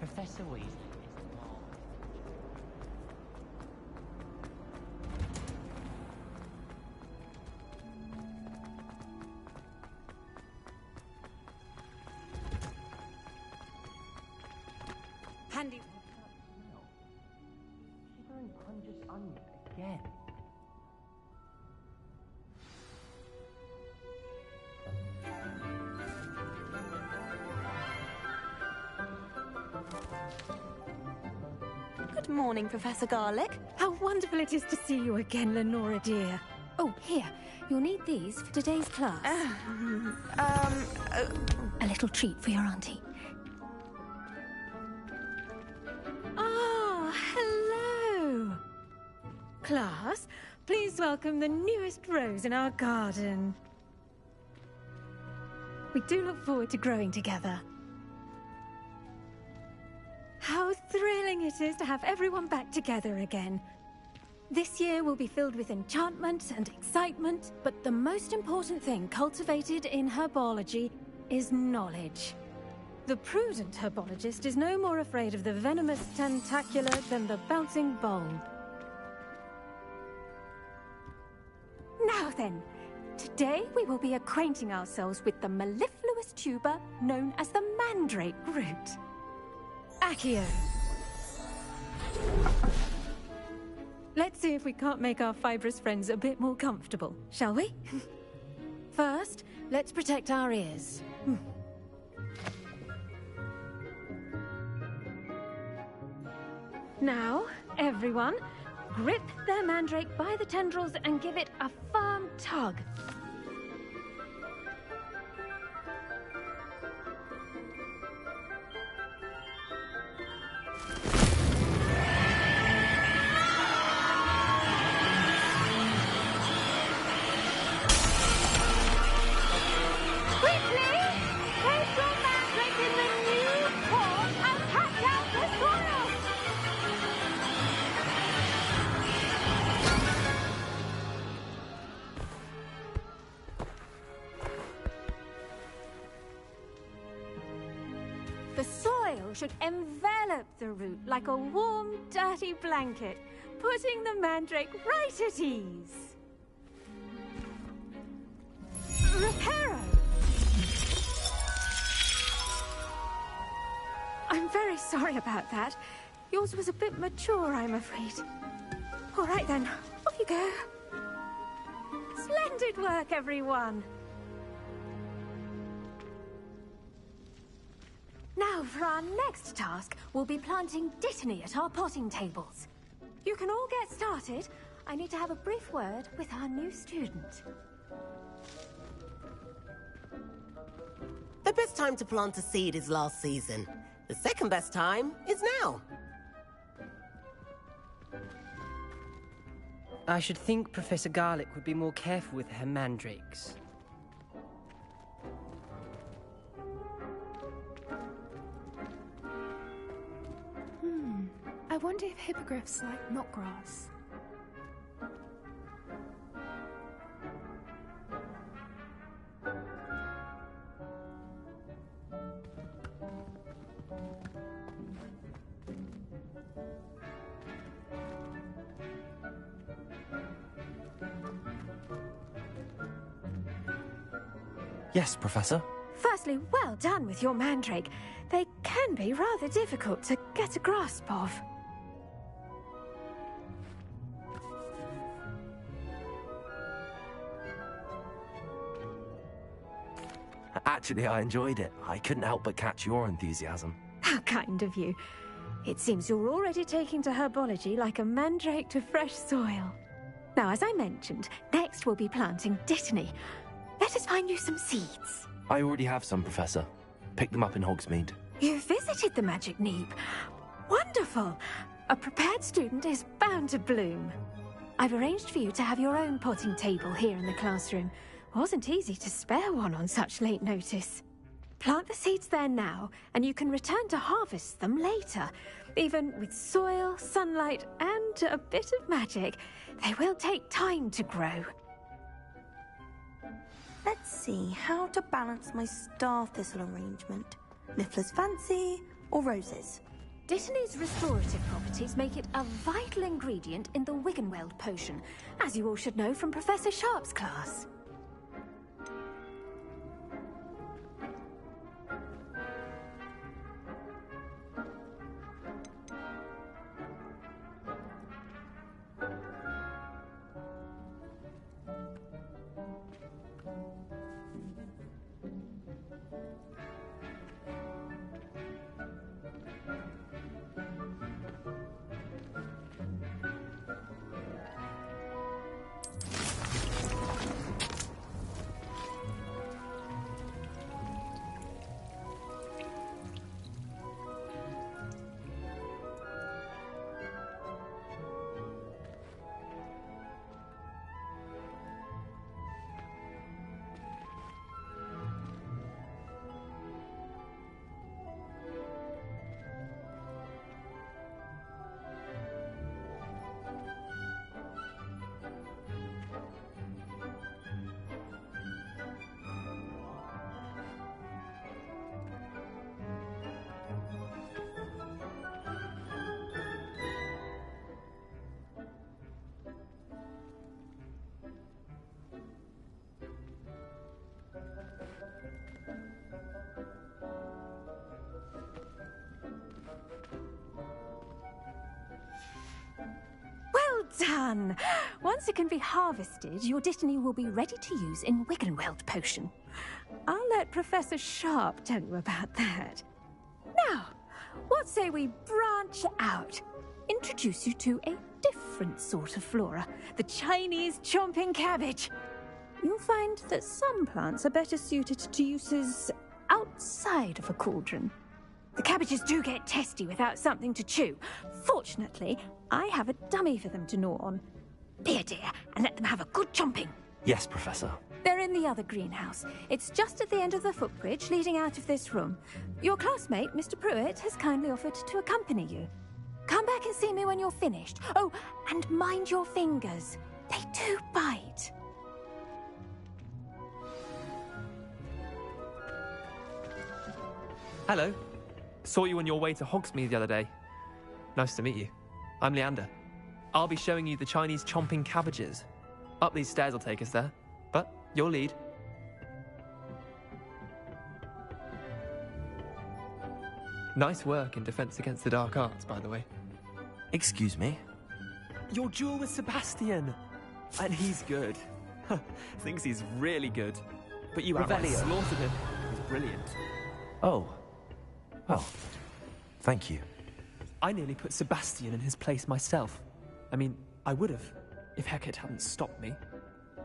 Professor Weasley is not. Handy. She's going Conjur's Onion again. Good morning, Professor Garlick. How wonderful it is to see you again, Lenora dear. Oh, here. You'll need these for today's class. A little treat for your auntie. Ah, hello. Class, please welcome the newest rose in our garden. We do look forward to growing together. How thrilling it is to have everyone back together again. This year will be filled with enchantment and excitement, but the most important thing cultivated in herbology is knowledge. The prudent herbologist is no more afraid of the venomous tentacular than the bouncing bulb. Now then, today we will be acquainting ourselves with the mellifluous tuber known as the mandrake root. Accio. Let's see if we can't make our fibrous friends a bit more comfortable, shall we? First, let's protect our ears. Now, everyone, grip their mandrake by the tendrils and give it a firm tug. The soil should envelop the root like a warm, dirty blanket, putting the mandrake right at ease. Reparo! I'm very sorry about that. Yours was a bit mature, I'm afraid. All right then, off you go. Splendid work, everyone. Now, for our next task, we'll be planting dittany at our potting tables. You can all get started. I need to have a brief word with our new student. The best time to plant a seed is last season. The second best time is now. I should think Professor Garlick would be more careful with her mandrakes. I wonder if hippogriffs like knotgrass. Yes, Professor. Firstly, well done with your mandrake. They can be rather difficult to get a grasp of. Actually, I enjoyed it. I couldn't help but catch your enthusiasm. How kind of you. It seems you're already taking to herbology like a mandrake to fresh soil. Now, as I mentioned, next we'll be planting dittany. Let us find you some seeds. I already have some, Professor. Picked them up in Hogsmeade. You visited the Magic Neep. Wonderful. A prepared student is bound to bloom. I've arranged for you to have your own potting table here in the classroom. Wasn't easy to spare one on such late notice. Plant the seeds there now, and you can return to harvest them later. Even with soil, sunlight, and a bit of magic, they will take time to grow. Let's see how to balance my star thistle arrangement. Niffler's fancy or roses? Dittany's restorative properties make it a vital ingredient in the Wiggenweld potion, as you all should know from Professor Sharp's class. Done! Once it can be harvested, your Dittany will be ready to use in Wiggenweld potion. I'll let Professor Sharp tell you about that. Now, what say we branch out? Introduce you to a different sort of flora, the Chinese chomping cabbage. You'll find that some plants are better suited to uses outside of a cauldron. The cabbages do get testy without something to chew. Fortunately, I have a dummy for them to gnaw on. Be a dear and let them have a good chomping. Yes, Professor. They're in the other greenhouse. It's just at the end of the footbridge leading out of this room. Your classmate, Mr. Pruitt, has kindly offered to accompany you. Come back and see me when you're finished. Oh, and mind your fingers. They do bite. Hello. Saw you on your way to Hogsmeade the other day. Nice to meet you. I'm Leander. I'll be showing you the Chinese chomping cabbages. Up these stairs will take us there, but you'll lead. Nice work in Defense Against the Dark Arts, by the way. Excuse me? Your duel with Sebastian! And he's good. Thinks he's really good. But you outright slaughtered him. He's brilliant. Oh. Well, thank you. I nearly put Sebastian in his place myself. I mean, I would have, if Hecate hadn't stopped me.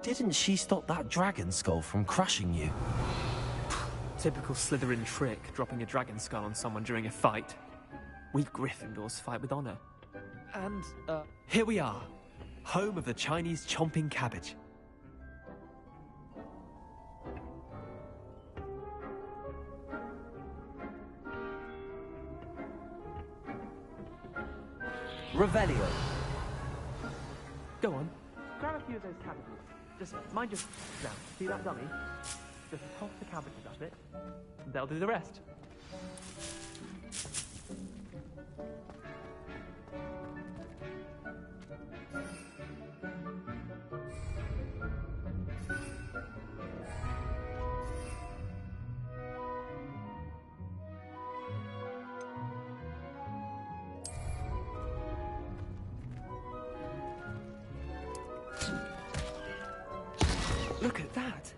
Didn't she stop that dragon skull from crushing you? Typical Slytherin trick, dropping a dragon skull on someone during a fight. We Gryffindors fight with honor. And, here we are. Home of the Chinese chomping cabbage. Revelio. Go on. Grab a few of those cabbages. Just mind your... Now, see that dummy? Just toss the cabbages at it. And they'll do the rest. Look at that!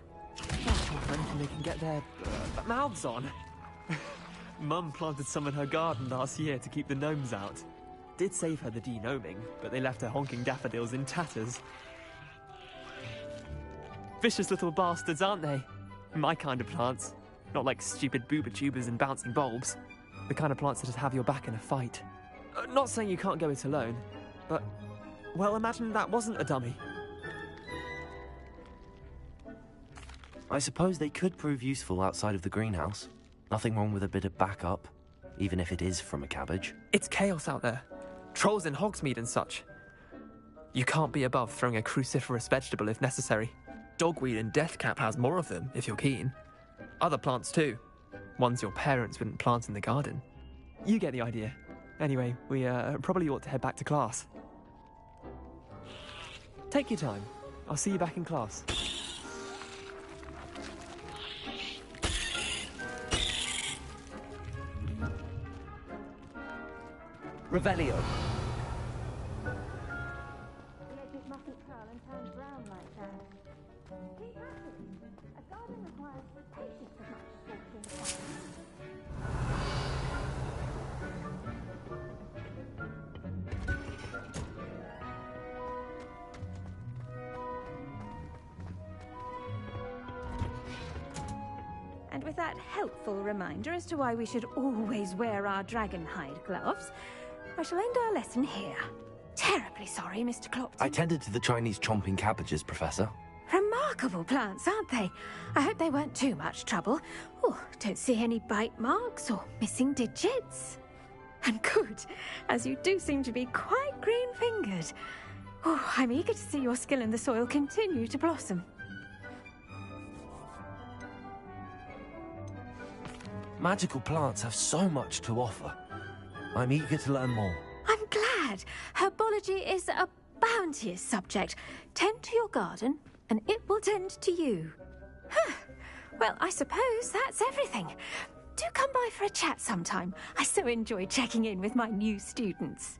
That's more than anything they can get their mouths on. Mum planted some in her garden last year to keep the gnomes out. Did save her the de-gnoming, but they left her honking daffodils in tatters. Vicious little bastards, aren't they? My kind of plants. Not like stupid booba tubers and bouncing bulbs. The kind of plants that'd have your back in a fight. Not saying you can't go it alone, but... well, imagine that wasn't a dummy. I suppose they could prove useful outside of the greenhouse. Nothing wrong with a bit of backup, even if it is from a cabbage. It's chaos out there. Trolls in Hogsmeade and such. You can't be above throwing a cruciferous vegetable if necessary. Dogweed and deathcap has more of them, if you're keen. Other plants too. Ones your parents wouldn't plant in the garden. You get the idea. Anyway, we probably ought to head back to class. Take your time. I'll see you back in class. Revelio. The edges mustn't curl and turn brown like that. Keep at it. A garden requires patience as much as watering And with that helpful reminder as to why we should always wear our dragon hide gloves, I shall end our lesson here. Terribly sorry, Mr. Clopton. I tended to the Chinese chomping cabbages, Professor. Remarkable plants, aren't they? I hope they weren't too much trouble. Oh, don't see any bite marks or missing digits. And good, as you do seem to be quite green-fingered. Oh, I'm eager to see your skill in the soil continue to blossom. Magical plants have so much to offer. I'm eager to learn more. I'm glad. Herbology is a bounteous subject. Tend to your garden, and it will tend to you. Huh. Well, I suppose that's everything. Do come by for a chat sometime. I so enjoy checking in with my new students.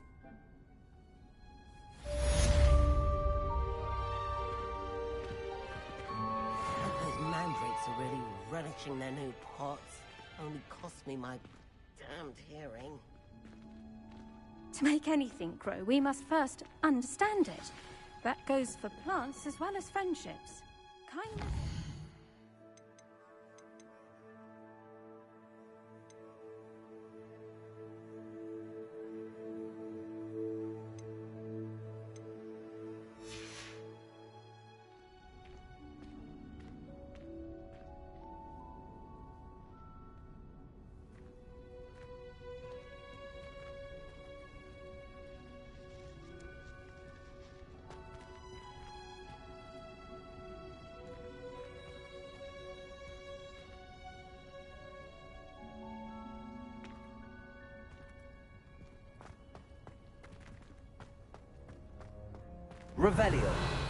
Those mandrakes are really relishing their new pots. Only cost me my damned hearing. To make anything grow, we must first understand it. That goes for plants as well as friendships. Kindness... Revelio.